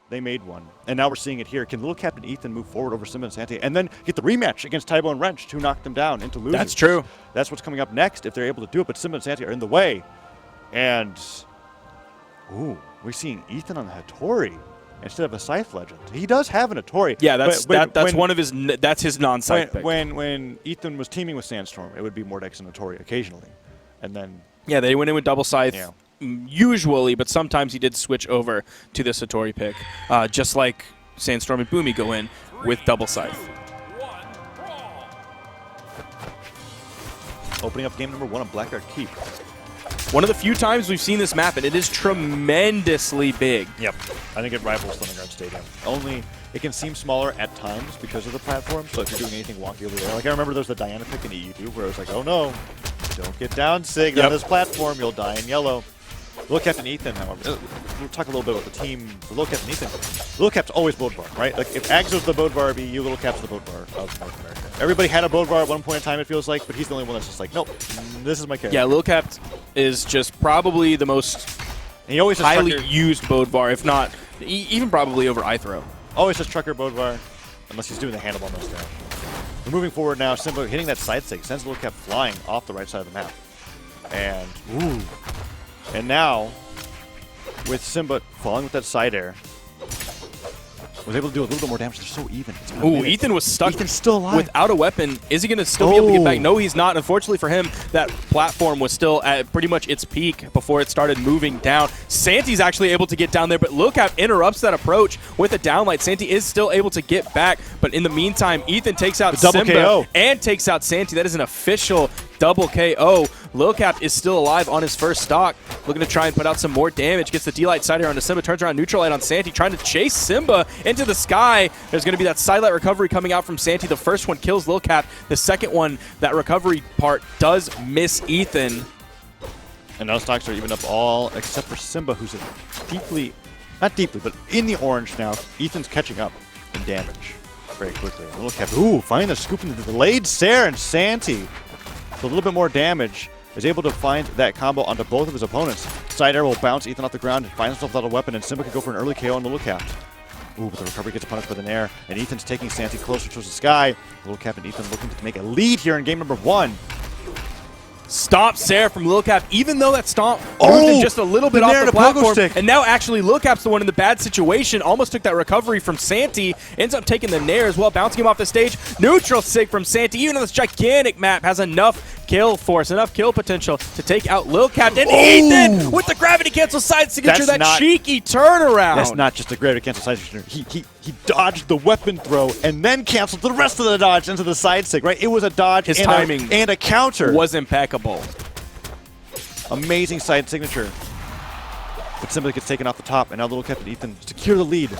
They made one. And now we're seeing it here. Can little Captain Ethan move forward over Simba Santy and then get the rematch against Tybo and Wrench, who knocked them down into losers? That's true. That's what's coming up next if they're able to do it. But Simba and Santy are in the way. And, ooh, we're seeing Ethan on the Hattori instead of a Scythe Legend. He does have an Hattori. Yeah, that's one of his. That's his non-Scythe pick. When Ethan was teaming with Sandstorm, it would be Mordex and Hattori occasionally, and then yeah, they went in with double Scythe. Yeah. Usually, but sometimes he did switch over to the Hattori pick, just like Sandstorm and Boomy go in with double Scythe. Opening up game number 1 on Blackguard Keep. One of the few times we've seen this map, and it is tremendously big. Yep. I think it rivals Thunderguard Stadium. Only it can seem smaller at times because of the platform, so if you're doing anything wonky over there. Like I remember there was the Diana pick in EU2 where I was like, oh no, don't get down, Sig, on this platform, you'll die in yellow. Little Captain Ethan, however, we'll talk a little bit about the team for Little Captain Ethan. Little Cap's always Bodvar, right? Like if Ags was the Bodvar of EU, Little Cap's the Bodvar of North America. Everybody had a Bodvar at one point in time, it feels like, but he's the only one that's just like, nope, this is my character. Yeah, Little Cap is just probably the most he always highly used Bodvar, if not even probably over Ithro. Always just Trucker Bodvar, unless he's doing the handlebar most down. We're moving forward now. Simba hitting that side sig sends Little Cap flying off the right side of the map. And, ooh. And now, with Simba falling with that side air, was able to do a little bit more damage. They're so even. Ooh, Ethan was stuck. Ethan's still alive. Without a weapon. Is he going to still be able to get back? No, he's not. Unfortunately for him, that platform was still at pretty much its peak before it started moving down. Santy's actually able to get down there, but Lil Cap interrupts that approach with a downlight. Santy is still able to get back, but in the meantime, Ethan takes out double Simba KO. And takes out Santy. That is an official double KO. Lil Cap is still alive on his first stock, looking to try and put out some more damage. Gets the D-Light side here onto Simba, turns around neutral light on Santy, trying to chase Simba into the sky. There's going to be that sidelight recovery coming out from Santy. The first one kills Lil Cap. The second one, that recovery part, does miss Ethan. And now stocks are even up all except for Simba, who's not deeply, but in the orange now. Ethan's catching up in damage very quickly. And Lil Cap, ooh, finding the scoop into the delayed Sarah and Santy. So a little bit more damage. Is able to find that combo onto both of his opponents. Side air will bounce Ethan off the ground and finds himself without a weapon, and Simba can go for an early KO on Little Cap. Ooh, but the recovery gets punished with an air, and Ethan's taking Santy closer towards the sky. Little Cap and Ethan looking to make a lead here in game number 1. Stomp Sarah from Lil Cap, even though that stomp moved him just a little bit off the platform. And now actually Lil Cap's the one in the bad situation. Almost took that recovery from Santy. Ends up taking the nair as well, bouncing him off the stage. Neutral sig from Santy, even on this gigantic map, has enough kill force, enough kill potential to take out Lil Cap. And Ethan with the gravity cancel side signature, that cheeky turnaround. That's not just a gravity cancel side signature. He dodged the weapon throw and then canceled the rest of the dodge into the side sig, right? It was a dodge. His timing and a counter was impeccable. Amazing side signature. But Simba gets taken off the top, and now Little Cap and Ethan secure the lead.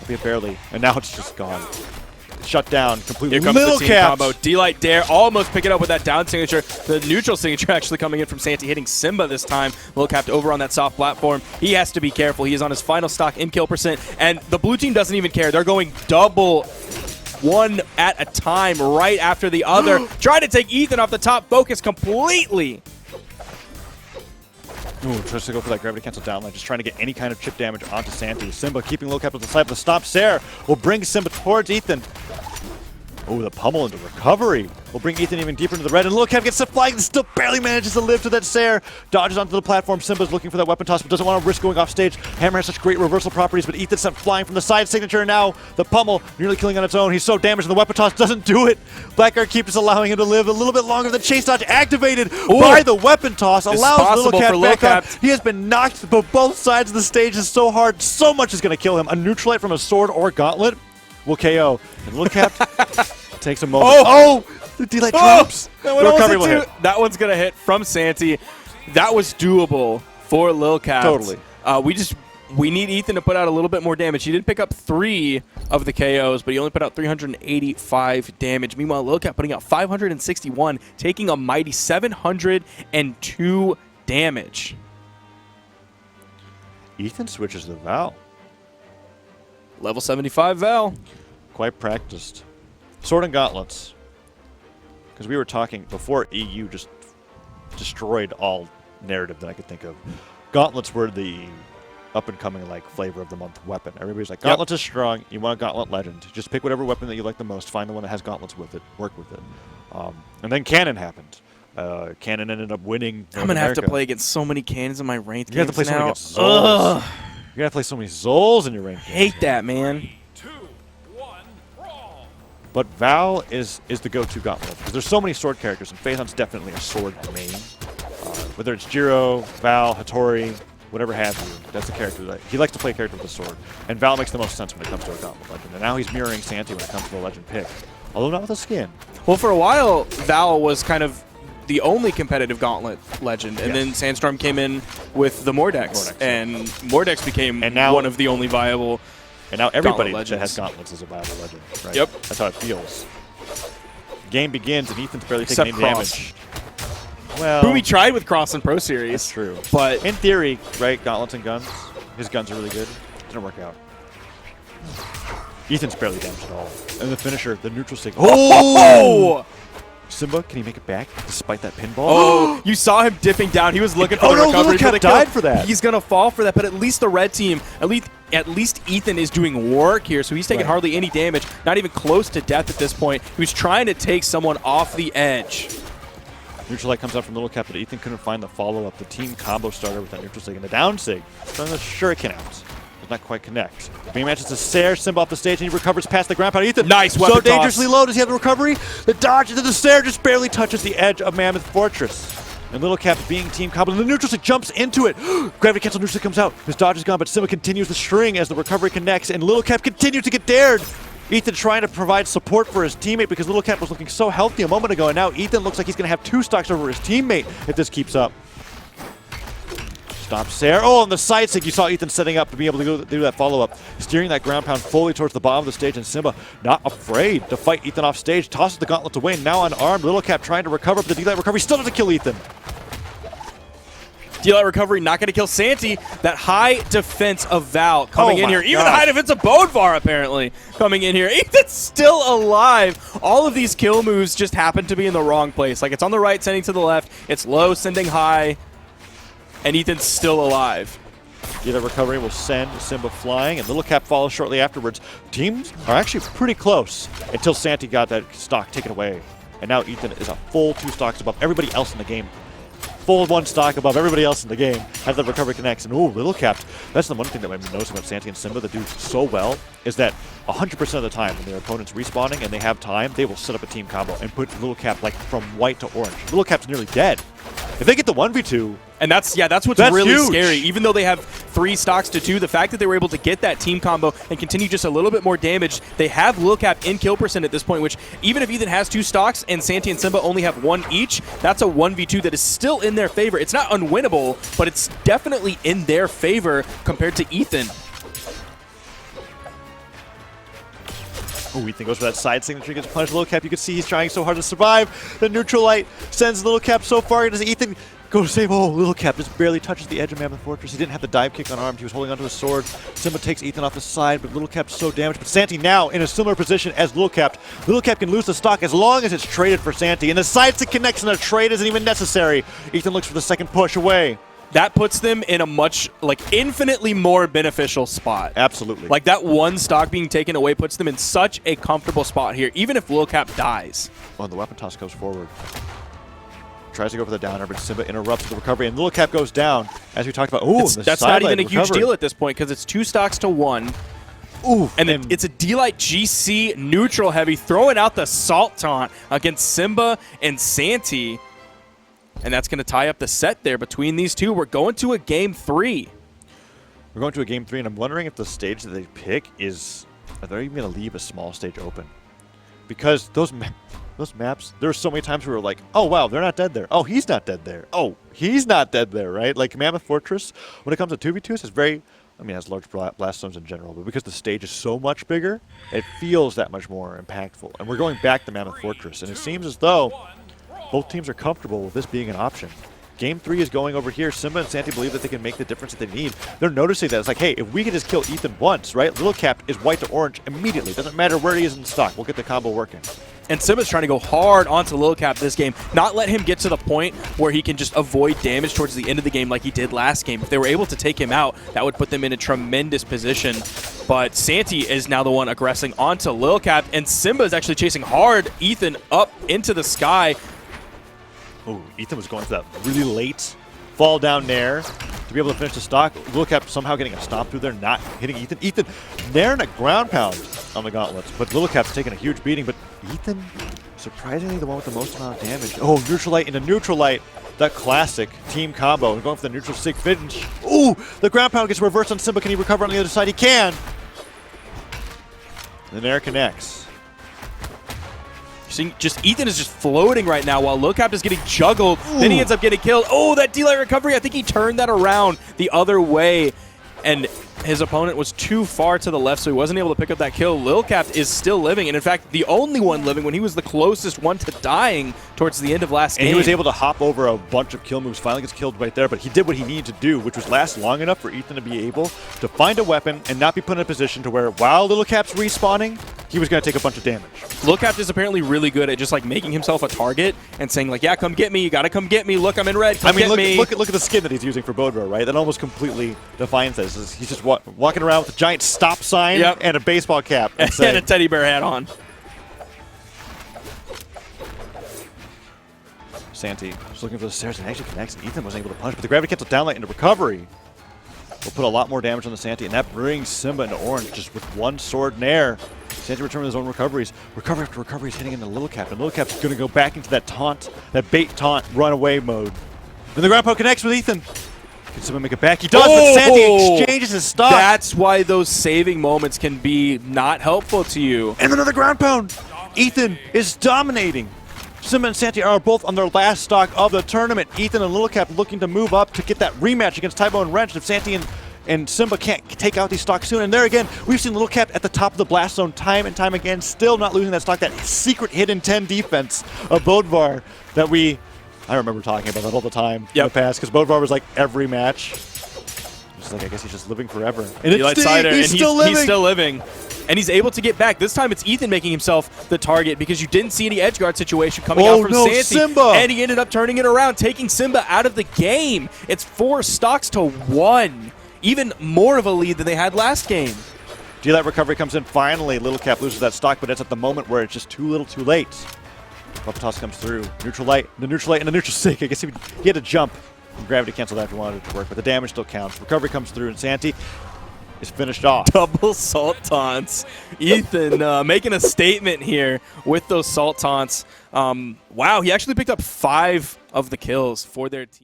Albeit barely. And now it's just gone. Shut down completely. Here comes the team combo. D-Light Dare almost pick it up with that down signature. The neutral signature actually coming in from Santy, hitting Simba this time. Lil Cap over on that soft platform. He has to be careful. He is on his final stock in kill percent, and the blue team doesn't even care. They're going double one at a time right after the other. Trying to take Ethan off the top, focus completely. Ooh, tries to go for that gravity cancel downline, just trying to get any kind of chip damage onto Santy. Simba keeping Lil Cap at the side, but the stop Sarah will bring Simba towards Ethan. Oh, the pummel into recovery will bring Ethan even deeper into the red, and Lil Cap gets the flag and still barely manages to live to that Sarah. Dodges onto the platform. Simba's looking for that weapon toss, but doesn't want to risk going off stage. Hammer has such great reversal properties, but Ethan's sent flying from the side signature, and now the pummel nearly killing on its own. He's so damaged, and the weapon toss doesn't do it. Blackguard Keep is allowing him to live a little bit longer. The chase dodge activated by the weapon toss allows Lil Cap back up. He has been knocked, but both sides of the stage is so hard. So much is going to kill him. A neutralite from a sword or gauntlet will KO. And Lil Cap takes a moment. The D-Light drops. That one's going to hit from Santy. That was doable for Lil Cap. Totally. We need Ethan to put out a little bit more damage. He did pick up 3 of the KOs, but he only put out 385 damage. Meanwhile, Lil Cap putting out 561, taking a mighty 702 damage. Ethan switches the Val. Level 75 Val. Quite practiced. Sword and gauntlets. Because we were talking before EU just destroyed all narrative that I could think of. Gauntlets were the up-and-coming like flavor of the month weapon. Everybody's like, Gauntlets is strong. You want a Gauntlet Legend. Just pick whatever weapon that you like the most. Find the one that has gauntlets with it. Work with it. And then Cannon happened. Cannon ended up winning. I'm going to have to play against so many Cannons in my ranked games. You have to play so many now. against Souls. You got to play so many Souls in your ranked games. Hate that, man. But Val is the go-to Gauntlet because there's so many sword characters, and Phazon's definitely a sword main. Whether it's Jiro, Val, Hattori, whatever have you, that's the character that he likes to play a character with a sword. And Val makes the most sense when it comes to a Gauntlet Legend. And now he's mirroring Santy when it comes to the Legend pick, although not with a skin. Well, for a while, Val was kind of the only competitive Gauntlet Legend, and then Sandstorm came in with the Mordex, and Mordex became one of the only viable. And now everybody that has Gauntlets is a viable Legend. Right? Yep, that's how it feels. Game begins, and Ethan's barely taking any damage. Well, Boomy tried with Cross in Pro Series. That's true. But in theory, right, Gauntlets and guns, his guns are really good. Didn't work out. Ethan's barely damaged at all. And the finisher, the neutral stick. Oh! Simba, can he make it back despite that pinball? Oh, you saw him dipping down. He was looking for the recovery. Little Cap died for that. He's going to fall for that, but at least the red team, at least Ethan is doing work here, so he's taking hardly any damage, not even close to death at this point. He was trying to take someone off the edge. Neutral light comes out from Little Cap, but Ethan couldn't find the follow-up. The team combo starter with that neutral sig and the down sig. Throwing the shuriken out. Does not quite connect. Being matches to Sair, Simba off the stage, and he recovers past the ground pound. Ethan, nice weapon so dangerously toss. low. Does he have the recovery? The dodge into the Sair just barely touches the edge of Mammoth Fortress. And Little Cap being team combo, and the neutral stick jumps into it. Gravity cancel neutral stick comes out. His dodge is gone, but Simba continues the string as the recovery connects, and Little Cap continues to get dared. Ethan trying to provide support for his teammate because Little Cap was looking so healthy a moment ago, and now Ethan looks like he's going to have 2 stocks over his teammate if this keeps up. Stops there. Oh, on the side stick, you saw Ethan setting up to be able to go do that follow-up. Steering that ground pound fully towards the bottom of the stage, and Simba not afraid to fight Ethan off stage. Tosses the gauntlets away, now unarmed. Little Cap trying to recover, but the D-Light recovery still doesn't kill Ethan. D-Light recovery not going to kill Santy. That high defense of Val coming in here. God. Even the high defense of Bodvar apparently coming in here. Ethan's still alive. All of these kill moves just happen to be in the wrong place. Like it's on the right, sending to the left. It's low, sending high. And Ethan's still alive. D-Light recovery will send Simba flying, and Little Cap follows shortly afterwards. Teams are actually pretty close until Santy got that stock taken away. And now Ethan is a full 2 stocks above everybody else in the game. Full 1 stock above everybody else in the game. Has the recovery connects, and ooh, Little Cap. That's the one thing that I've been noticing about Santy and Simba that do so well is that 100% of the time when their opponent's respawning and they have time, they will set up a team combo and put Little Cap like from white to orange. Little Cap's nearly dead. If they get the 1v2, and that's what's really huge. scary. Even though they have 3 stocks to 2, the fact that they were able to get that team combo and continue just a little bit more damage, they have Lil Cap in kill percent at this point, which even if Ethan has 2 stocks and Santy and Simba only have 1 each, that's a 1v2 that is still in their favor. It's not unwinnable, but it's definitely in their favor compared to Ethan. Oh, Ethan goes for that side signature, gets punished. Little Cap, you can see he's trying so hard to survive. The neutral light sends Little Cap so far. Does Ethan go to save? Oh, Little Cap just barely touches the edge of Mammoth Fortress. He didn't have the dive kick unarmed. He was holding onto his sword. Simba takes Ethan off the side, but Little Cap's so damaged. But Santy now in a similar position as Little Cap. Little Cap can lose the stock as long as it's traded for Santy. And the side stick connects and a trade isn't even necessary. Ethan looks for the second push away. That puts them in a much, infinitely more beneficial spot. Absolutely. Like, that 1 stock being taken away puts them in such a comfortable spot here, even if Lil Cap dies. Oh, and the weapon toss goes forward. Tries to go for the downer, but Simba interrupts the recovery, and Little Cap goes down, as we talked about. Ooh, that's not even a huge deal at this point, because it's 2 stocks to 1. Ooh, and then it's a D-Light GC neutral heavy, throwing out the Salt Taunt against Simba and Santy. And that's going to tie up the set there between these two. We're going to a game 3. We're going to a game 3, and I'm wondering if the stage that they pick is... Are they even going to leave a small stage open? Because those maps, there were so many times where we were like, oh, wow, they're not dead there. Oh, he's not dead there. Oh, he's not dead there, right? Like, Mammoth Fortress, when it comes to 2v2s, is very... I mean, it has large blast zones in general, but because the stage is so much bigger, it feels that much more impactful. And we're going back to Mammoth Fortress, and it seems as though... both teams are comfortable with this being an option. Game 3 is going over here. Simba and Santy believe that they can make the difference that they need. They're noticing that. It's like, hey, if we can just kill Ethan once, right? Little Cap is white to orange immediately. Doesn't matter where he is in the stock. We'll get the combo working. And Simba's trying to go hard onto Lil Cap this game, not let him get to the point where he can just avoid damage towards the end of the game like he did last game. If they were able to take him out, that would put them in a tremendous position. But Santy is now the one aggressing onto Lil Cap, and Simba is actually chasing hard Ethan up into the sky. Oh, Ethan was going for that really late fall down nair to be able to finish the stock. Lil Cap somehow getting a stomp through there, not hitting Ethan. Ethan nairing a ground pound on the gauntlets, but Lil Cap's taking a huge beating. But Ethan, surprisingly, the one with the most amount of damage. Oh, neutral light into neutral light. That classic team combo. Going for the neutral sig finish. Ooh, the ground pound gets reversed on Simba. Can he recover on the other side? He can. The nair connects. Just Ethan is just floating right now while Lil Cap is getting juggled. Ooh. Then he ends up getting killed. Oh, that D-Light recovery. I think he turned that around the other way. And his opponent was too far to the left, so he wasn't able to pick up that kill. Lil Cap is still living, and in fact, the only one living when he was the closest one to dying towards the end of last game. And he was able to hop over a bunch of kill moves, finally gets killed right there, but he did what he needed to do, which was last long enough for Ethan to be able to find a weapon and not be put in a position to where, while Lil Cap's respawning, he was going to take a bunch of damage. Lil Cap is apparently really good at just like making himself a target and saying like, yeah, come get me, you gotta come get me, look, I'm in red, come get me. Look at the skin that he's using for Bodvar, right? That almost completely defines this. He's just walking around with a giant stop sign and a baseball cap. And a teddy bear hat on. Santy was looking for the stairs and actually connects, and Ethan wasn't able to punch, but the gravity cancel downlight into recovery will put a lot more damage on the Santy, and that brings Simba into orange just with one sword nair. Santy returning his own recoveries. Recovery after recovery is hitting into Lil Cap, and Lil Cap's going to go back into that taunt, that bait taunt, runaway mode. Then the ground pound connects with Ethan. Can Simba make it back? He does, but Santy exchanges his stock. That's why those saving moments can be not helpful to you. And another ground pound. Ethan is dominating. Simba and Santy are both on their last stock of the tournament. Ethan and Lil Cap looking to move up to get that rematch against Tybo and Wrench. If Santy and Simba can't take out these stocks soon. And there again, we've seen Lil Cap at the top of the blast zone time and time again, still not losing that stock, that secret hidden 10 defense of Bodvar that I remember talking about that all the time in the past, because Bodvar was like every match. Just like, I guess he's just living forever. And he's still living. And he's able to get back. This time it's Ethan making himself the target because you didn't see any edge guard situation coming out from Santy. Simba. And he ended up turning it around, taking Simba out of the game. It's 4 stocks to 1. Even more of a lead than they had last game. D-Light recovery comes in finally. Lil Cap loses that stock, but it's at the moment where it's just too little too late. Buff toss comes through. Neutral light, and the neutral sig. I guess he had to jump and gravity cancel that if he wanted it to work, but the damage still counts. Recovery comes through, and Santy is finished off. Double salt taunts. Ethan making a statement here with those salt taunts. Wow, he actually picked up 5 of the kills for their team.